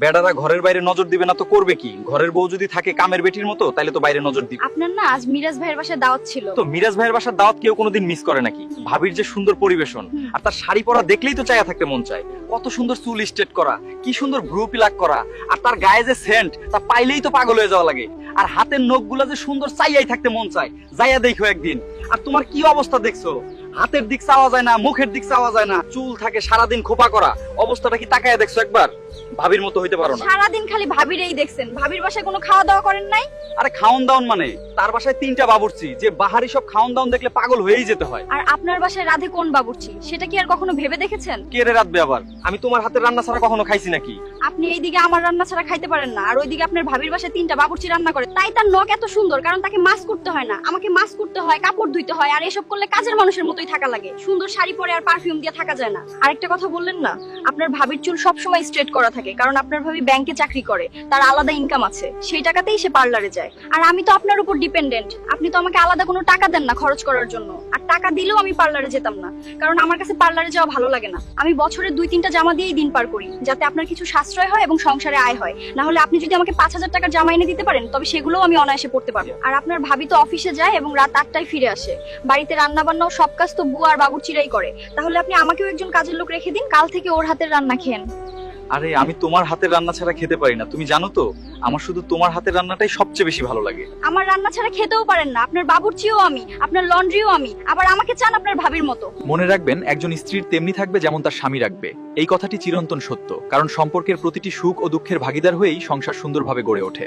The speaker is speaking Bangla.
বেড়ারা ঘরের বাইরে নজর দিবে না তো করবে কি? ঘরের বউ যদি থাকে কামের বেটির মতো, তাইলে তো বাইরে নজর দিবে। আপনার না আজ মিরাজ ভাইয়ের বাসায় দাওয়াত ছিল। তো মিরাজ ভাইয়ের বাসার দাওয়াত কেউ কোনোদিন মিস করে নাকি? ভাবির যে সুন্দর পরিবেশন, আর তার শাড়ি পরা দেখলেই তো চায়া থাকতে মন চায়। কত সুন্দর চুল স্ট্রেট করা, কি সুন্দর ভ্রু পিলাক করা, আর তার গায়ে যে সেন্ট, তা পাইলেই তো পাগল হয়ে যাওয়া লাগে। আর হাতের নখগুলা যে সুন্দর, চাইয়াই থাকতে মন চায়। যাইয়া দেখো একদিন। আর তোমার কি অবস্থা দেখছো? হাতের দিক চাওয়া যায় না, মুখের দিক চাওয়া যায় না, চুল থাকে সারাদিন খোপা করা। অবস্থাটা কি তাকায় দেখছো একবার? ভাবির মতো হইতে পারো না। সারাদিন খালি ভাবিরেই দেখছেন। ভাবির বাসায় কোনো খাওয়া দাওয়া করেন নাই? আরে খাওন দাওন মানে? তার বাসায় 3টা বাবুর্চি, যে বাহারি সব খাওন দাওন দেখলে পাগল হয়েই যেতে হয়। আর আপনার বাসায় রাধে কোন বাবুর্চি, সেটা কি আর কখনো ভেবে দেখেছেন? কে রে রাতবে আবার? আমি তোমার হাতের রান্না ছাড়া কখনো খাইছি নাকি? আপনি এইদিকে আমার রান্না ছাড়া খাইতে পারেন না, আর ওইদিকে আপনার ভাবির বাসায় 3টা বাবুর্চি রান্না করে। তাই তার নখ এত সুন্দর, কারণ তাকে মাস্ক করতে হয় না। আমাকে মাস্ক করতে হয়, কাপড় ধুইতে হয়, আর এসব করলে কাজের মানুষের মতোই থাকা লাগে। সুন্দর শাড়ি পরে আর পারফিউম দিয়ে থাকা যায় না। আরেকটা কথা বললেন না, আপনার ভাবির চুল সব সময় স্ট্রেট করা থাকে, কারণ আপনার ভাবি ব্যাংকে চাকরি করে, তার আলাদা ইনকাম আছে, সেই টাকাতেই সে পার্লারে যায়। আর আমি তো আপনার উপর ডিপেন্ডেন্ট, আপনি তো আমাকে আলাদা কোনো টাকা দেন না খরচ করার জন্য। আর টাকা দিলেও আমি পার্লারে যেতাম না, কারণ আমার কাছে পার্লারে যাওয়া ভালো লাগে না। আমি বছরে 2-3টা জামা দিয়েই দিন পার করি, যাতে আপনার কিছু সাশ্রয় হয় এবং সংসারে আয় হয়। না হলে আপনি যদি আমাকে 5,000 টাকার জামা এনে দিতে পারেন, তবে সেগুলোও আমি অনায়াসে পড়তে পারবো। আর আপনার ভাবি তো অফিসে যায় এবং রাত 8টায় ফিরে আসে। বাড়িতে রান্না বান্নাও সব কাজ তো বুয়া আর বাবুর্চিরাই করে। তাহলে আপনি আমাকেও একজন কাজের লোক রেখে দিন, কাল থেকে ওর হাতের রান্না খেন। আরে আমি তোমার হাতের রান্না ছাড়া খেতে পারি না, তুমি জানো তো? আমার শুধু তোমার হাতের রান্নাটাই সবচেয়ে বেশি ভালো লাগে। আমার রান্না ছাড়া খেতেও পারেন না, আপনার বাবুর্চিও আমি, আপনার লন্ড্রিও আমি, আবার আমাকে চান আপনার ভাবির মতো। মনে রাখবেন, একজন স্ত্রীর তেমনি থাকবে যেমন তার স্বামী রাখবে। এই কথাটি চিরন্তন সত্য, কারণ সম্পর্কের প্রতিটি সুখ ও দুঃখের ভাগিদার হয়েই সংসার সুন্দরভাবে গড়ে ওঠে।